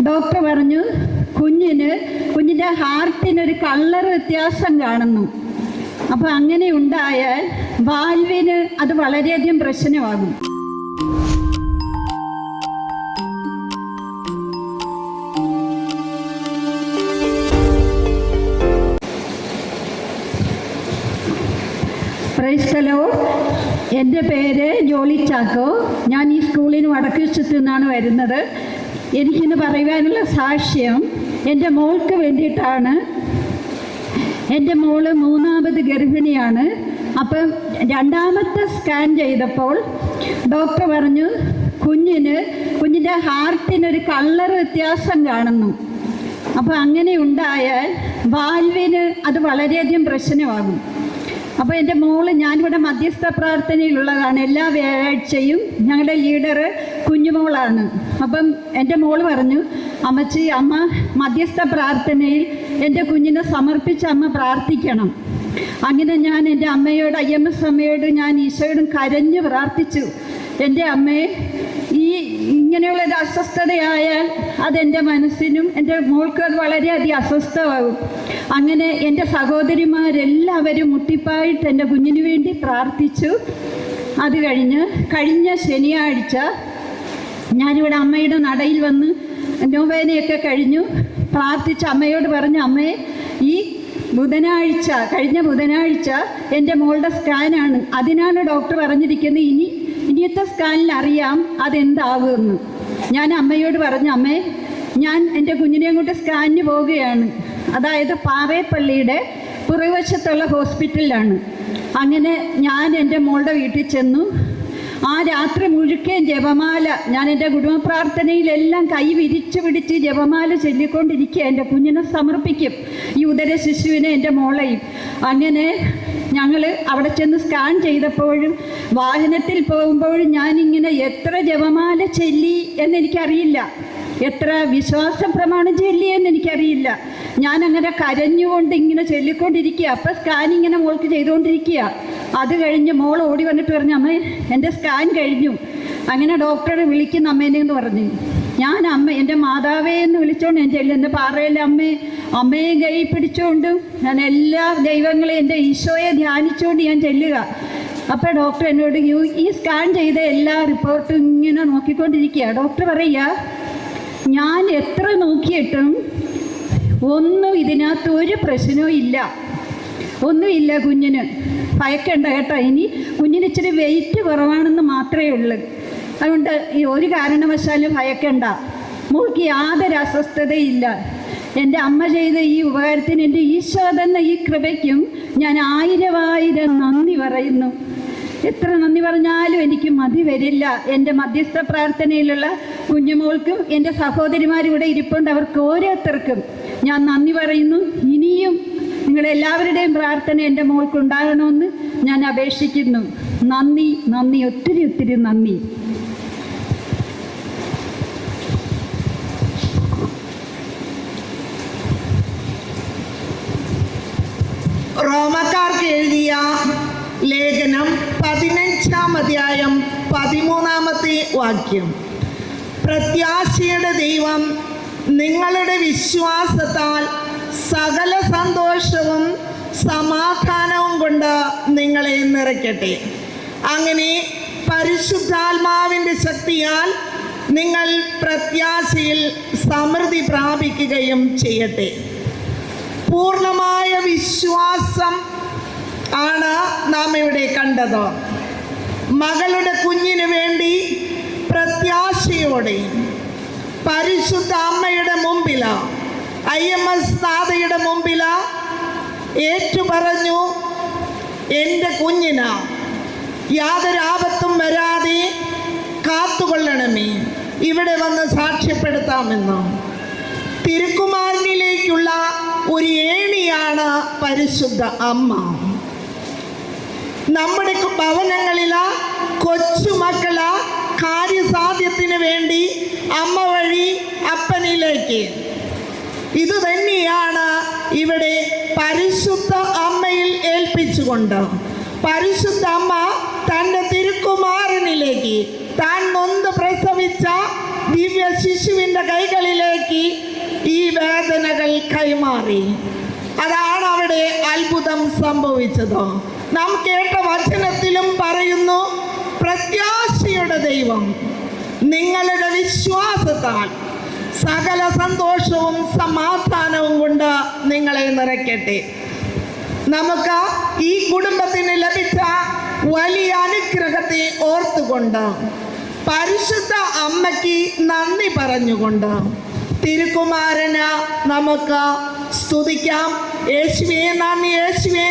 Doctor പറഞ്ഞു കുഞ്ഞിൻ്റെ ഹാർട്ടിനൊരു colour വ്യത്യാസം കാണുന്നു. അപ്പോൾ അങ്ങനെ ഉണ്ടായാൽ വാൽവിന് അത് വളരെയധികം പ്രശ്നമാകും. പ്രൈസ്തലോ, എൻ്റെ പേര് ജോളി ചാക്കോ. ഞാൻ ഈ സ്കൂളിന് വടക്കുവശത്തു നിന്നാണ് വരുന്നത്. എനിക്കിന്ന് പറയുവാനുള്ള സാക്ഷ്യം എൻ്റെ മോൾക്ക് വേണ്ടിയിട്ടാണ്. എൻ്റെ മോള് 3ാമത് ഗർഭിണിയാണ്. അപ്പം 2ാമത്തെ സ്കാൻ ചെയ്തപ്പോൾ ഡോക്ടർ പറഞ്ഞു കുഞ്ഞിൻ്റെ ഹാർട്ടിനൊരു കളർ വ്യത്യാസം കാണുന്നു. അപ്പോൾ അങ്ങനെ ഉണ്ടായാൽ വാൽവിന് അത് വളരെയധികം പ്രശ്നമാകും. അപ്പോൾ എൻ്റെ മോള്, ഞാനിവിടെ മധ്യസ്ഥ പ്രാർത്ഥനയിലുള്ളതാണ്. എല്ലാ വ്യാഴാഴ്ചയും ഞങ്ങളുടെ ലീഡർ കുഞ്ഞുമോളാണ്. അപ്പം എൻ്റെ മോള് പറഞ്ഞു, അമ്മച്ചി, അമ്മ മധ്യസ്ഥ പ്രാർത്ഥനയിൽ എൻ്റെ കുഞ്ഞിനെ സമർപ്പിച്ച് അമ്മ പ്രാർത്ഥിക്കണം. അങ്ങനെ ഞാൻ എൻ്റെ അമ്മയോട്, IMS അമ്മയോട് ഞാൻ ഈശോയോടും കരഞ്ഞ് പ്രാർത്ഥിച്ചു. എൻ്റെ അമ്മയെ, ഇങ്ങനെയുള്ളൊരു അസ്വസ്ഥതയായാൽ അതെൻ്റെ മനസ്സിനും എൻ്റെ മോൾക്കും അത് വളരെയധികം അസ്വസ്ഥമാകും. അങ്ങനെ എൻ്റെ സഹോദരിമാരെല്ലാവരും മുട്ടിപ്പായിട്ട് എൻ്റെ കുഞ്ഞിന് വേണ്ടി പ്രാർത്ഥിച്ചു. അത് കഴിഞ്ഞ ശനിയാഴ്ച ഞാനിവിടെ അമ്മയുടെ നടയിൽ വന്ന് നോവേനയൊക്കെ കഴിഞ്ഞു പ്രാർത്ഥിച്ച് അമ്മയോട് പറഞ്ഞു, അമ്മയെ, ഈ കഴിഞ്ഞ ബുധനാഴ്ച എൻ്റെ മോളുടെ സ്കാനാണ്. അതിനാണ് ഡോക്ടർ പറഞ്ഞിരിക്കുന്നത് ഇനിയത്തെ സ്കാനിൽ അറിയാം അതെന്താകുമെന്ന്. ഞാൻ അമ്മയോട് പറഞ്ഞു, അമ്മേ, ഞാൻ എൻ്റെ കുഞ്ഞിനെയും കൊണ്ട് സ്കാനിന് പോവുകയാണ്. അതായത് പാറേപ്പള്ളിയുടെ പുറകുവശത്തുള്ള ഹോസ്പിറ്റലിലാണ്. അങ്ങനെ ഞാൻ എൻ്റെ മോളുടെ വീട്ടിൽ ചെന്നു. ആ രാത്രി മുഴുക്കൻ ജപമാല, ഞാൻ എൻ്റെ കുടുംബ പ്രാർത്ഥനയിലെല്ലാം കൈ വിരിച്ചു പിടിച്ച് ജപമാല ചൊല്ലിക്കൊണ്ടിരിക്കുക. എൻ്റെ കുഞ്ഞിനെ സമർപ്പിക്കും, ഈ ഉദര ശിശുവിനെ, എൻ്റെ മോളെയും. അങ്ങനെ ഞങ്ങൾ അവിടെ ചെന്ന് സ്കാൻ ചെയ്തപ്പോഴും വാഹനത്തിൽ പോകുമ്പോഴും ഞാനിങ്ങനെ എത്ര ജപമാല ചൊല്ലി എന്നെനിക്കറിയില്ല, എത്ര വിശ്വാസ പ്രമാണം ചൊല്ലിയെന്ന് എനിക്കറിയില്ല. ഞാനങ്ങനെ കരഞ്ഞുകൊണ്ട് ഇങ്ങനെ ചൊല്ലിക്കൊണ്ടിരിക്കുക. അപ്പം സ്കാൻ ഇങ്ങനെ മോൾക്ക് ചെയ്തുകൊണ്ടിരിക്കുക. അത് കഴിഞ്ഞ് മോൾ ഓടി വന്നിട്ട് പറഞ്ഞു, അമ്മേ, എൻ്റെ സ്കാൻ കഴിഞ്ഞു. അങ്ങനെ ഡോക്ടറെ വിളിക്കുന്ന അമ്മേനെ എന്ന് പറഞ്ഞു. ഞാൻ എൻ്റെ മാതാവേ എന്ന് വിളിച്ചുകൊണ്ട് ഞാൻ ചെല്ലും. എൻ്റെ പാറയിലെ അമ്മയെ കൈ പിടിച്ചുകൊണ്ടും ഞാൻ എല്ലാ ദൈവങ്ങളെയും എൻ്റെ ഈശോയെ ധ്യാനിച്ചുകൊണ്ട് ഞാൻ ചെല്ലുക. അപ്പോൾ ഡോക്ടർ എന്നോട് ഈ സ്കാൻ ചെയ്ത എല്ലാ റിപ്പോർട്ടും ഇങ്ങനെ നോക്കിക്കൊണ്ടിരിക്കുക. ഡോക്ടർ പറയുക, ഞാൻ എത്ര നോക്കിയിട്ടും ഇതിനകത്ത് ഒരു പ്രശ്നവും ഇല്ല, ഒന്നുമില്ല. കുഞ്ഞിന് ഭയക്കണ്ട കേട്ടോ. ഇനി കുഞ്ഞിന് ഇച്ചിരി വെയിറ്റ് കുറവാണെന്ന് മാത്രമേ ഉള്ളൂ. അതുകൊണ്ട് ഒരു കാരണവശാലും ഭയക്കണ്ട. മോൾക്ക് യാതൊരു അസ്വസ്ഥതയില്ല. എൻ്റെ അമ്മ ചെയ്ത ഈ ഉപകാരത്തിന്, എൻ്റെ ഈശോ തന്ന ഈ കൃപയ്ക്കും ഞാൻ 1000 നന്ദി പറയുന്നു. എത്ര നന്ദി പറഞ്ഞാലും എനിക്ക് മതി വരില്ല. എൻ്റെ മധ്യസ്ഥ പ്രാർത്ഥനയിലുള്ള കുഞ്ഞുമോൾക്കും എൻ്റെ സഹോദരിമാരിവിടെ ഇരിപ്പുണ്ട്, അവർക്ക് ഓരോരുത്തർക്കും ഞാൻ നന്ദി പറയുന്നു. ഇനിയും നിങ്ങളെല്ലാവരുടെയും പ്രാർത്ഥന എൻ്റെ മോൾക്കുണ്ടാകണമെന്ന് ഞാൻ അപേക്ഷിക്കുന്നു. നന്ദി, ഒത്തിരി നന്ദി. റോമക്കാർക്ക് എഴുതിയ ലേഖനം 15-ാം അധ്യായം 13-ാമത്തെ വാക്യം. പ്രത്യാശയുടെ ദൈവം നിങ്ങളുടെ വിശ്വാസത്താൽ സകല സന്തോഷവും സമാധാനവും കൊണ്ട് നിങ്ങളെ നിറയ്ക്കട്ടെ. അങ്ങനെ പരിശുദ്ധാത്മാവിൻ്റെ ശക്തിയാൽ നിങ്ങൾ പ്രത്യാശയിൽ സമൃദ്ധി പ്രാപിക്കുകയും ചെയ്യട്ടെ. പൂർണ്ണമായ വിശ്വാസം ആണ് നാം ഇവിടെ കണ്ടത്. മകളുടെ കുഞ്ഞിന് വേണ്ടി പ്രത്യാശയോടെ പരിശുദ്ധ അമ്മയുടെ മുമ്പിൽ, IMS താതയുടെ മുമ്പിൽ ഏറ്റുപറഞ്ഞു, എൻ്റെ കുഞ്ഞിന് യാതൊരു ആപത്തും വരാതെ കാത്തുകൊള്ളണമേ, ഇവിടെ വന്ന് സാക്ഷ്യപ്പെടുത്താമെന്ന്. തിരുക്കുമാരനിലേക്കുള്ള ഒരു ഏണിയാണ് പരിശുദ്ധ അമ്മ. നമ്മുടെ ഭവനങ്ങളിൽ കൊച്ചുമക്കള് കാര്യസാധ്യത്തിന് വേണ്ടി അമ്മ വഴി അപ്പനിലേക്ക്, ഇത് തന്നെയാണ് ഇവിടെ പരിശുദ്ധ അമ്മയിൽ ഏൽപ്പിച്ചുകൊണ്ട് പരിശുദ്ധ അമ്മ തൻ്റെ തിരുക്കുമാരനിലേക്ക്, താൻ നൊന്ത് പ്രസവിച്ച ദിവ്യ ശിശുവിൻ്റെ കൈകളിലേക്ക് കൈമാറി. അതാണ് അവിടെ അത്ഭുതം സംഭവിച്ചത്. നാം കേട്ട വചനത്തിലും പറയുന്നു, പ്രത്യാശയുടെ ദൈവം നിങ്ങളുടെ വിശ്വാസത്താൽ സകല സന്തോഷവും സമാധാനവും കൊണ്ട് നിങ്ങളെ നിറയ്ക്കട്ടെ. നമുക്ക് ഈ കുടുംബത്തിന് ലഭിച്ച വലിയ അനുഗ്രഹത്തെ ഓർത്തുകൊണ്ട് പരിശുദ്ധ അമ്മയ്ക്ക് നന്ദി പറഞ്ഞുകൊണ്ട് തിരുക്കുമാരന് നമുക്ക് സ്തുതിക്കാം. യേശുവേ നന്ദി, യേശുവേ